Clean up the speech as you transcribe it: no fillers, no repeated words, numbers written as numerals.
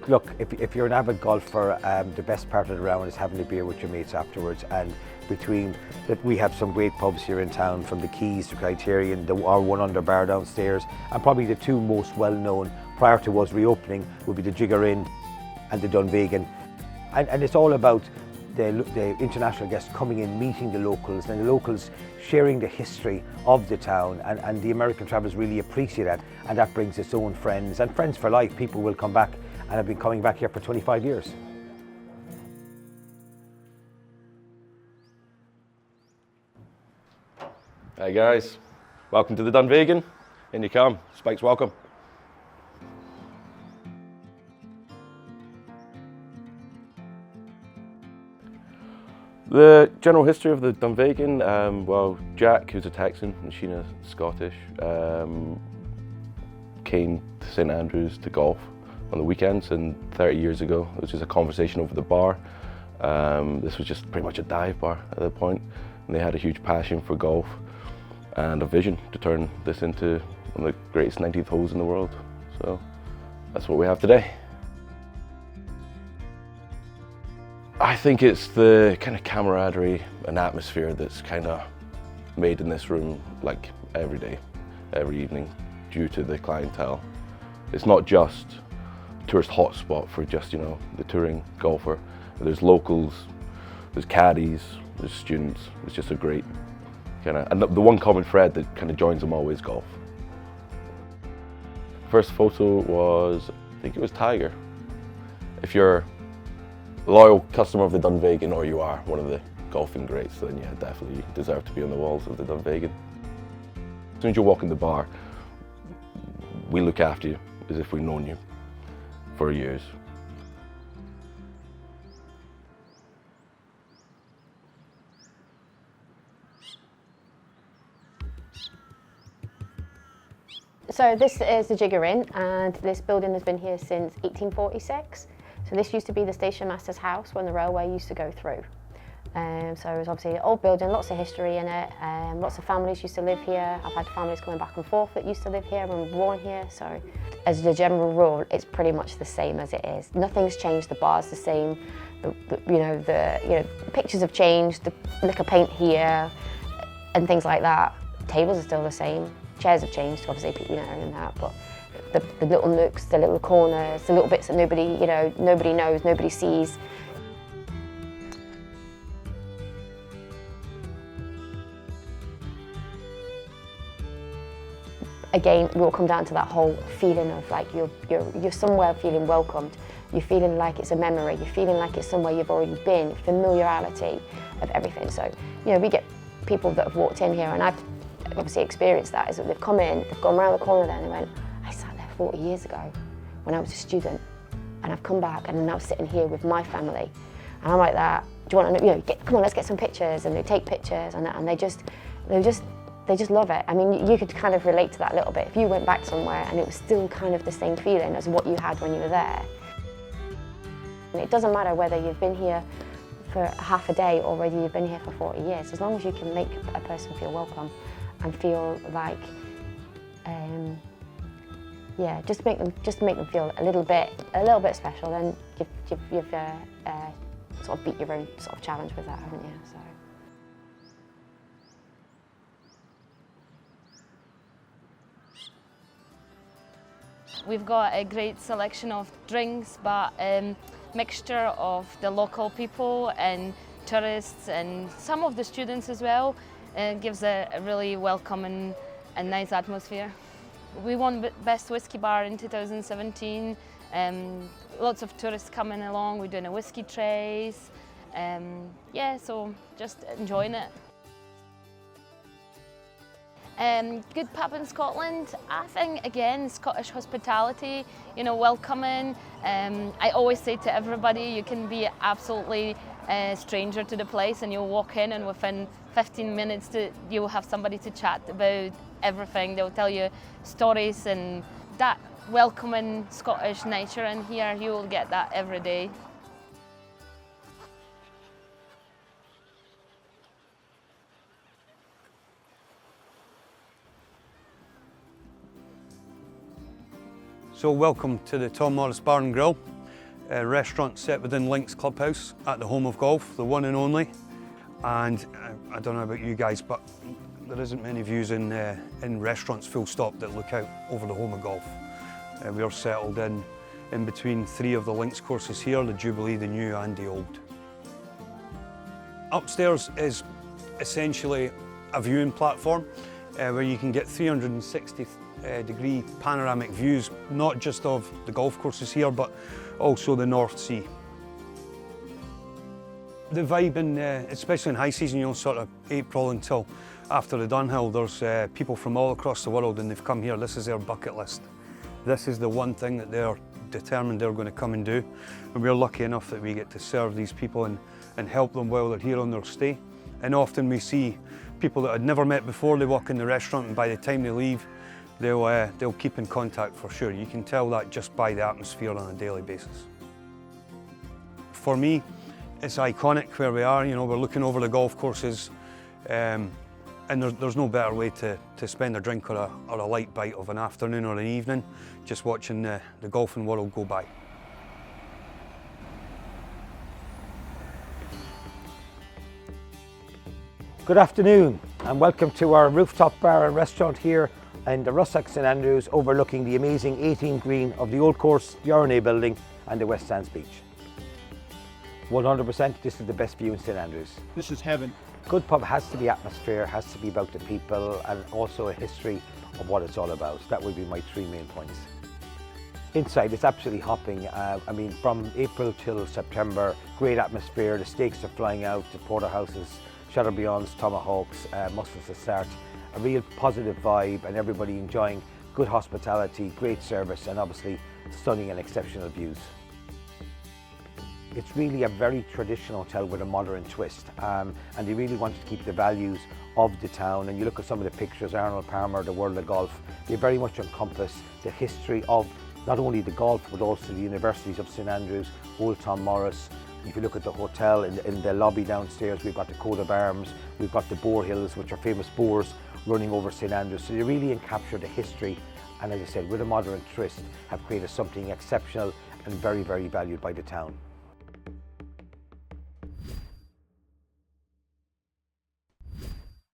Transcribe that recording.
look, if you're an avid golfer, the best part of the round is having a beer with your mates afterwards. And between that, we have some great pubs here in town, from the Keys to Criterion, our One Under bar downstairs, and probably the two most well-known prior to us reopening would be the Jigger Inn and the Dunvegan. And it's all about the international guests coming in, meeting the locals, and the locals sharing the history of the town, and the American travellers really appreciate that, and that brings its own friends, and friends for life. People will come back and have been coming back here for 25 years. Hey guys, welcome to the Dunvegan. In you come, Spike's welcome. The general history of the Dunvegan, well, Jack, who's a Texan and Sheena Scottish, came to St Andrews to golf on the weekends, and 30 years ago it was just a conversation over the bar. This was just pretty much a dive bar at that point, and they had a huge passion for golf and a vision to turn this into one of the greatest 19th holes in the world. So that's what we have today. I think it's the kind of camaraderie and atmosphere that's kind of made in this room, like every day, every evening, due to the clientele. It's not just a tourist hotspot for just, you know, the touring golfer. There's locals, there's caddies, there's students. It's just a great kind of, and the one common thread that kind of joins them all is golf. First photo was, I think it was Tiger. If you're a loyal customer of the Dunvegan, or you are one of the golfing greats, then yeah, definitely deserve to be on the walls of the Dunvegan. As soon as you walk in the bar, we look after you as if we've known you for years. So this is the Jigger Inn, and this building has been here since 1846. So this used to be the station master's house when the railway used to go through. So it was obviously an old building, lots of history in it, lots of families used to live here. I've had families coming back and forth that used to live here and were born here. So as a general rule, it's pretty much the same as it is. Nothing's changed, the bar's the same, the pictures have changed, the liquor paint here and things like that. Tables are still the same, chairs have changed, obviously, and that, but the little nooks, the little corners, the little bits that nobody knows, nobody sees. Again, it will come down to that whole feeling of like you're somewhere feeling welcomed. You're feeling like it's a memory. You're feeling like it's somewhere you've already been. Familiarity of everything. So, we get people that have walked in here, and I've obviously experienced that. Is that they've come in, they've gone around the corner there, and they went, I sat there 40 years ago when I was a student, and I've come back and I'm now sitting here with my family. And I'm like that. Do you want to, come on, let's get some pictures, and they take pictures, and they just love it. I mean, you could kind of relate to that a little bit. If you went back somewhere and it was still kind of the same feeling as what you had when you were there. And it doesn't matter whether you've been here for half a day or whether you've been here for 40 years, as long as you can make a person feel welcome and feel like, just make them feel a little bit special, then you've sort of beat your own sort of challenge with that, haven't you? So. We've got a great selection of drinks, but mixture of the local people and tourists and some of the students as well. It gives a really welcoming and nice atmosphere. We won Best Whiskey Bar in 2017. Lots of tourists coming along. We're doing a whiskey trace. So just enjoying it. Good pub in Scotland, I think, again, Scottish hospitality, welcoming. I always say to everybody, you can be absolutely a stranger to the place and you'll walk in and within 15 minutes you'll have somebody to chat about everything. They'll tell you stories, and that welcoming Scottish nature in here, you'll get that every day. So welcome to the Tom Morris Bar and Grill. restaurant set within Links Clubhouse at the home of golf, the one and only. And I don't know about you guys, but there isn't many views in restaurants, full stop, that look out over the home of golf. We are settled in between 3 of the links courses here, the Jubilee, the New and the Old. Upstairs is essentially a viewing platform where you can get 360-degree panoramic views, not just of the golf courses here, but also the North Sea. The vibe, especially in high season, you know, sort of April until after the Dunhill, there's people from all across the world and they've come here. This is their bucket list. This is the one thing that they're determined they're going to come and do. And we're lucky enough that we get to serve these people and help them while they're here on their stay. And often we see people that I'd never met before, they walk in the restaurant and by the time they leave, they'll keep in contact for sure. You can tell that just by the atmosphere on a daily basis. For me, it's iconic where we are, you know, we're looking over the golf courses and there's no better way to spend a drink or a light bite of an afternoon or an evening just watching the golfing world go by. Good afternoon and welcome to our rooftop bar and restaurant here in the Rusacks St Andrews, overlooking the amazing 18th green of the Old Course, the R&A building and the West Sands Beach. 100% this is the best view in St Andrews. This is heaven. Good pub has to be atmosphere, has to be about the people and also a history of what it's all about. That would be my 3 main points. Inside it's absolutely hopping. I mean, from April till September, great atmosphere, the steaks are flying out, the porterhouses, Shutter Beyonds, Tomahawks, mussels at start. A real positive vibe and everybody enjoying good hospitality, great service and obviously stunning and exceptional views. It's really a very traditional hotel with a modern twist and they really wanted to keep the values of the town. And you look at some of the pictures, Arnold Palmer, the world of golf, they very much encompass the history of not only the golf but also the universities of St Andrews, Old Tom Morris. If you look at the hotel, in the lobby downstairs, we've got the coat of arms, we've got the Boar Hills, which are famous boars running over St Andrews. So they really encapture the history and, as I said, with a modern twist, have created something exceptional and very, very valued by the town.